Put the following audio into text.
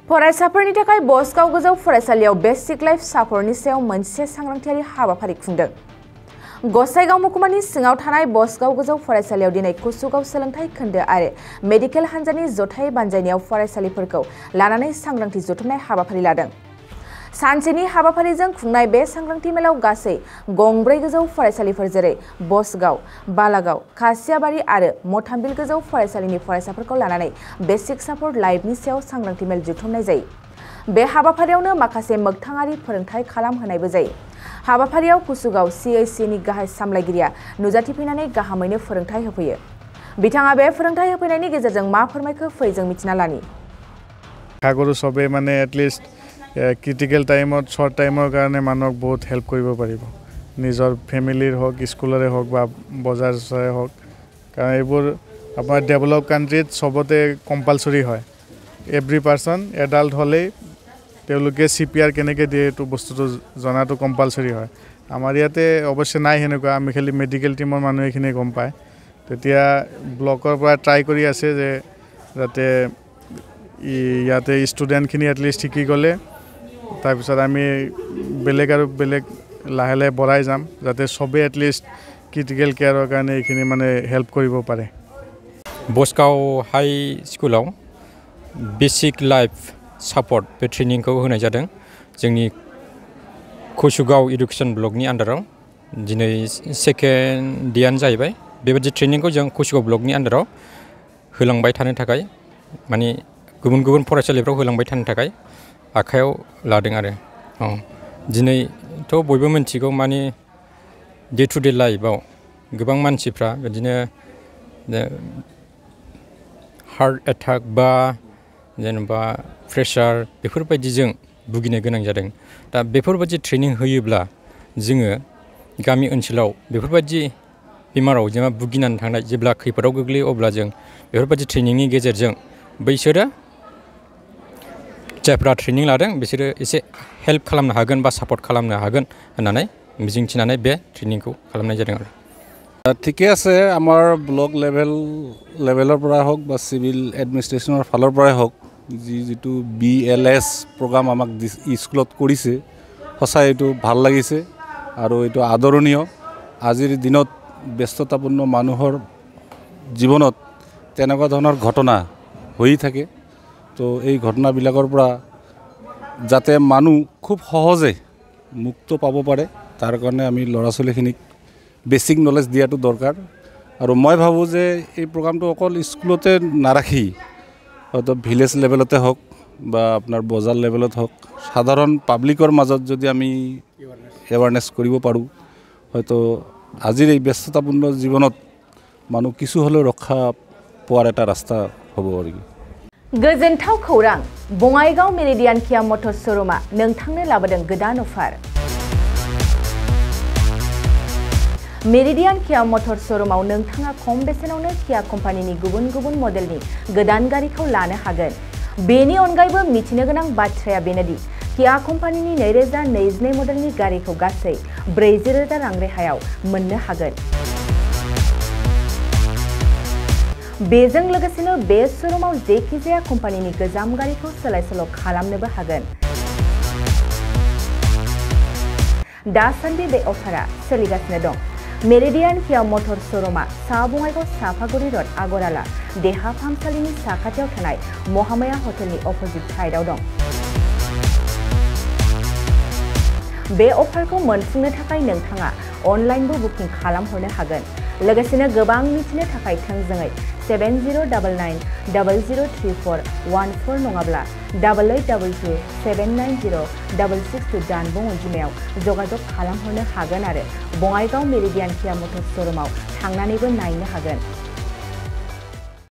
फरायसाफोरनि थाखाय बसगाव गोजौ फरायसालियाव बेसिक लाइफ सापर्टनि सायाव मोनसे सांग्रांथियारि हाबाफारि खुंदों। गसाइगाव महकुमानि सिङाव थानाय बसगाव गोजौ फरायसालियाव दिनै कुसुगाव सोलोंथाइ खोन्दो आरो मेडिकेल हान्जानि जथाय बानजायनायाव फरायसालिफोरखौ लानानै सांग्रांथि जथुमनाय हाबाफारि लादों। सानसेनि हाबाफारिजों खुंनाय बे सांग्रांथि मेलाव गासै गंब्रै गोजौ फरायसालिफोर जेरै बसगाव, बालागाव, खासियाबारि आरो मथामबिल गोजौ फरायसालिनि फरायसाफोरखौ लानानै बेसिक सापर्ट लाइफनि सायाव सांग्रांथि मेल जुथुमनाय जायो। बे हाबाफारियावनो माखासे मोगथाङारि फोरोंथाय खालामहोनायबो जायो। हाबाफारियाव कुसुगाव CIC-नि गाहाय सामलायगिरिया नुजाथिफैनानै गाहामैनो फोरोंथाय होफैयो। बिथाङा बे फोरोंथाय होफैनायनि गेजेरजों मा फोरमायखो फै जों मिथिना लानि। कागरु सबे माने एटलिस्ट क्रिटिकल टाइमत शर्ट टाइমৰ কাৰণে মানুহক বহুত হেল্প কৰিব পাৰিব। নিজৰ ফ্যামিলিৰ হওক, স্কুলৰে হওক বা বজাৰৰে হওক, কাৰণ এইবোৰ আপোনাৰ ডেভেলপ কান্ট্ৰীত সবতে কম্পালসৰি হয়। এভৰি পাৰ্সন এডাল্ট হ'লে তেওঁলোকে CPR কেনেকৈ দিয়ে এইটো বস্তুটো জনাটো কম্পালসৰি হয়। আমাৰ ইয়াতে অৱশ্যে নাই হেনেকুৱা, আমি খালি মেডিকেল টিমৰ মানুহখিনি গম পায়। তেতিয়া ব্লকৰ পৰা ট্ৰাই কৰি আছে যে যাতে ইয়াতে ষ্টুডেণ্টখিনি এটলিষ্ট শিকি গ'লে তাৰপিছত আমি বেলেগ আৰু বেলেগ লাহে লাহে বঢ়াই যাম যাতে সবে এটলিষ্ট ক্ৰিটিকেল কেয়াৰৰ কাৰণে এইখিনি মানে হেল্প কৰিব পাৰে। बसगाव हाई स्कुलाव बेसिक लाइफ सापर्ट बे ट्रेनिंखौ होनाय जादों। जोंनि कुसुगाव एडुकेशन ब्लकनि आन्डाराव दिनै सेकेन्ड डेयानो जाहैबाय। बेबायदि ट्रेनिंखौ जों कुसुगाव ब्लकनि आन्डाराव होलांबाय थानो थाखाय माने गुबुन गुबुन फरायसालिफोराव होलांबाय थानो थाखाय आखायाव लादों आरो दिनैथ' बयबो मिथिगौ माने डे टु डे लाइफआव गोबां मानसिफ्रा बिदिनो हार्ट एटाक बा जेनेबा प्रेसार बेफोरबायदिजों भुगिनो गोनां जादों। दा बेफोरबायदि ट्रेनिं होयोब्ला जोङो गामि ओनसोलाव बेफोरबायदि बेमाराव जेनेबा भुगिनानै थांनाय जेब्ला खैफोदाव गोग्लैयो अब्ला जों बेफोरबायदि ट्रेनिंनि गेजेरजों बैसोरो जायफ्रा ट्रेनिं लादों बिसोरो एसे हेल्प खालामनो हागोन बा सापर्ट खालामनो हागोन होननानै मिजिंथिनानै बे ट्रेनिंखौ खालामनाय जादों आरो। ঠিকে আছে, আমাৰ ব্লক লেভেলৰ পৰা হওক বা চিভিল এডমিনিষ্ট্ৰেশ্যনৰ ফালৰ পৰাই হওক যিটো BLS প্ৰগ্ৰাম আমাক স্কুলত কৰিছে সঁচাই এইটো ভাল লাগিছে আৰু এইটো আদৰণীয়। আজিৰ দিনত ব্যস্ততাপূৰ্ণ মানুহৰ জীৱনত তেনেকুৱা ধৰণৰ ঘটনা হৈ থাকে। তো এই ঘটনাবিলাকৰ পৰা যাতে মানুহ খুব সহজে মুক্ত পাব পাৰে তাৰ কাৰণে আমি ল'ৰা ছোৱালীখিনিক বেসিক নলেজ দিয়াটো দৰকাৰ। আৰু মই ভাবোঁ যে এই প্ৰগ্ৰামটো অকল স্কুলতে নাৰাখি হয়তো ভিলেজ লেভেলতে হওক বা আপোনাৰ বজাৰ লেভেলত হওক সাধাৰণ পাব্লিকৰ মাজত যদি আমি এৱাৰনেছ কৰিব পাৰোঁ হয়তো আজিৰ এই ব্যস্ততাপূৰ্ণ জীৱনত মানুহ কিছু হ'লেও ৰক্ষা পোৱাৰ এটা ৰাস্তা হ'ব আৰু। गोजोनथाव खौरां, बङाइगाव मेरिडियान किया मटर श'रुमआ नोंथांनो लाबोदों गोदान अफार। मेरिडियान किया मटर श'रुमआव नोंथाङा खम बेसेनावनो किया कम्पानिनि गुबुन गुबुन मडेलनि गोदान गारिखौ लानो हागोन। बेनि अनगायैबो मिथिनो गोनां बाथ्राया बेनोदि किया कम्पानिनि 2022 मडेलनि गारिखौ गासै 40,000 रां रेहायाव मोननो हागोन। बेजों लोगोसेनो बे श'रुमआव जेखिजाया कम्पानिनि गोजाम गारिखौ सोलाय सोल' खालामनोबो हागोन। दासान्दि बे अफारा सोलिगासिनो दं। मेरिडियान किया मटर श'रुमआ सा बङाइगाव साफागुरि रड आगराला देहा फाहामसालिनि साखाथियाव थानाय महामाया हटेलनि अपोजिट साइडआव दं। बे अफारखौ मोनफुंनो थाखाय नोंथाङा अनलाइनबो बुकिं खालामहरनो हागोन। लोगोसेनो गोबां मिथिनो थाखाय थोंजोङै 7099003414 नङाब्ला 8822790662 जानबुं अनजिमायाव जगाजग खालामहरनो हागोन आरो बङाइगाव मेरिडियान किया मटर श'रुमआव थांनानैबो नायनो हागोन।